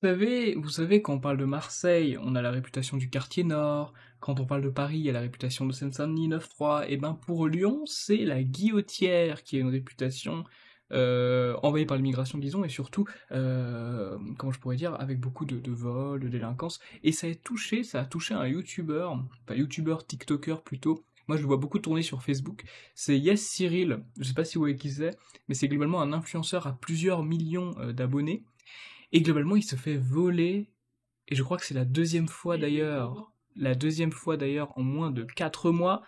Vous savez, quand on parle de Marseille, on a la réputation du quartier nord. Quand on parle de Paris, il y a la réputation de Seine-Saint-Denis 9-3. Et ben pour Lyon, c'est la Guillotière qui a une réputation envahie par l'immigration, disons, et surtout, comment je pourrais dire, avec beaucoup de vols, de délinquance. Et ça a touché un YouTuber, enfin YouTuber, TikToker plutôt. Moi, je le vois beaucoup tourner sur Facebook. C'est Yes Cyril. Je sais pas si vous voyez qui c'est, mais c'est globalement un influenceur à plusieurs millions d'abonnés. Et globalement, il se fait voler, et je crois que c'est la deuxième fois d'ailleurs en moins de 4 mois,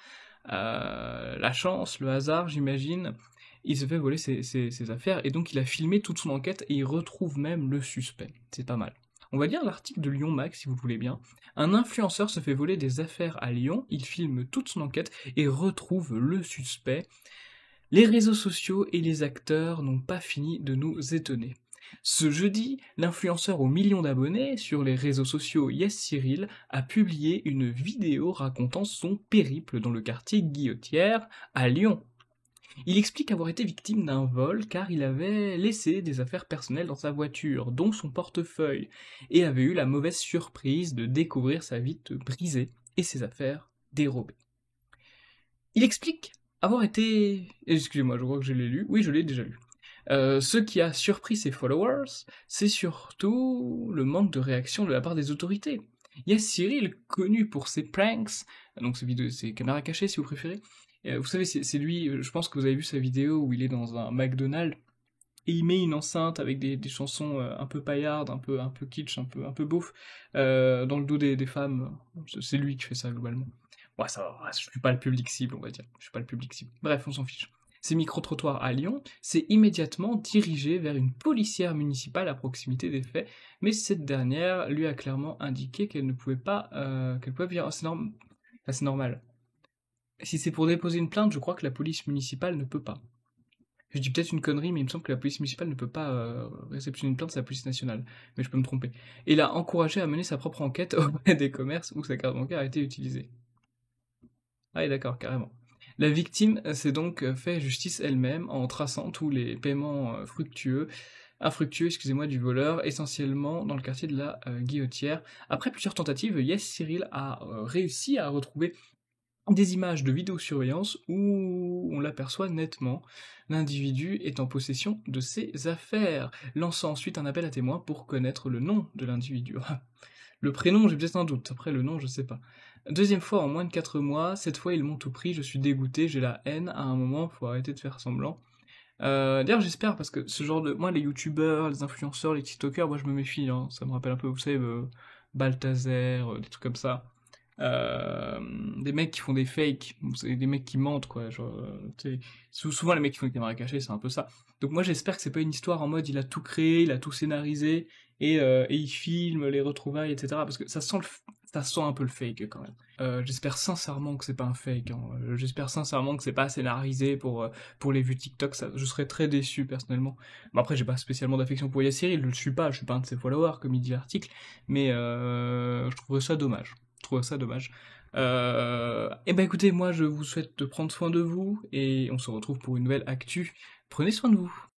la chance, le hasard, j'imagine, il se fait voler ses affaires, et donc il a filmé toute son enquête, et il retrouve même le suspect. C'est pas mal. On va lire l'article de Lyon Mag, si vous voulez bien. Un influenceur se fait voler des affaires à Lyon, il filme toute son enquête, et retrouve le suspect. Les réseaux sociaux et les acteurs n'ont pas fini de nous étonner. Ce jeudi, l'influenceur aux millions d'abonnés sur les réseaux sociaux Yes Cyril a publié une vidéo racontant son périple dans le quartier Guillotière à Lyon. Il explique avoir été victime d'un vol car il avait laissé des affaires personnelles dans sa voiture, dont son portefeuille, et avait eu la mauvaise surprise de découvrir sa vitre brisée et ses affaires dérobées. Il explique avoir été... Excusez-moi, je crois que je l'ai lu. Oui, je l'ai déjà lu. Ce qui a surpris ses followers, c'est surtout le manque de réaction de la part des autorités. Il y a Cyril, connu pour ses pranks, donc ses caméras cachées si vous préférez. Vous savez, c'est lui, je pense que vous avez vu sa vidéo où il est dans un McDonald's et il met une enceinte avec des chansons un peu paillardes, un peu kitsch, un peu beauf, dans le dos des femmes. C'est lui qui fait ça globalement. Ouais, ça va, je suis pas le public cible, on va dire. Je suis pas le public cible. Bref, on s'en fiche. Ces micro-trottoirs à Lyon s'est immédiatement dirigé vers une policière municipale à proximité des faits, mais cette dernière lui a clairement indiqué qu'elle ne pouvait pas, qu'elle pouvait venir. Enfin, c'est normal. Si c'est pour déposer une plainte, je crois que la police municipale ne peut pas. Je dis peut-être une connerie, mais il me semble que la police municipale ne peut pas réceptionner une plainte, c'est la police nationale. Mais je peux me tromper. Et l'a encouragé à mener sa propre enquête auprès des commerces où sa carte bancaire a été utilisée. Ah oui, d'accord, carrément. La victime s'est donc fait justice elle-même en traçant tous les paiements infructueux, excusez-moi, du voleur, essentiellement dans le quartier de la Guillotière. Après plusieurs tentatives, Yes Cyril a réussi à retrouver des images de vidéosurveillance où on l'aperçoit nettement. L'individu est en possession de ses affaires, lançant ensuite un appel à témoins pour connaître le nom de l'individu. Le prénom, j'ai peut-être un doute, après le nom, je sais pas. Deuxième fois en moins de 4 mois, cette fois ils m'ont tout pris, je suis dégoûté, j'ai la haine, à un moment, faut arrêter de faire semblant. D'ailleurs j'espère, parce que ce genre de... Moi les youtubeurs, les influenceurs, les tiktokers, moi je me méfie, hein. Ça me rappelle un peu, vous savez, Balthazar, des trucs comme ça. Euh, des mecs qui font des fakes, c'est des mecs qui mentent quoi, genre, souvent les mecs qui font des caméras cachées, c'est un peu ça. Donc moi j'espère que c'est pas une histoire en mode il a tout créé, il a tout scénarisé, et il filme les retrouvailles, etc. Parce que ça sent un peu le fake quand même. J'espère sincèrement que c'est pas un fake, hein. J'espère sincèrement que c'est pas scénarisé pour les vues TikTok, je serais très déçu personnellement. Bon après j'ai pas spécialement d'affection pour Yassir, je suis pas un de ses followers comme il dit l'article, mais je trouverais ça dommage. Je trouve ça dommage. Et ben écoutez, moi je vous souhaite de prendre soin de vous et on se retrouve pour une nouvelle actu. Prenez soin de vous.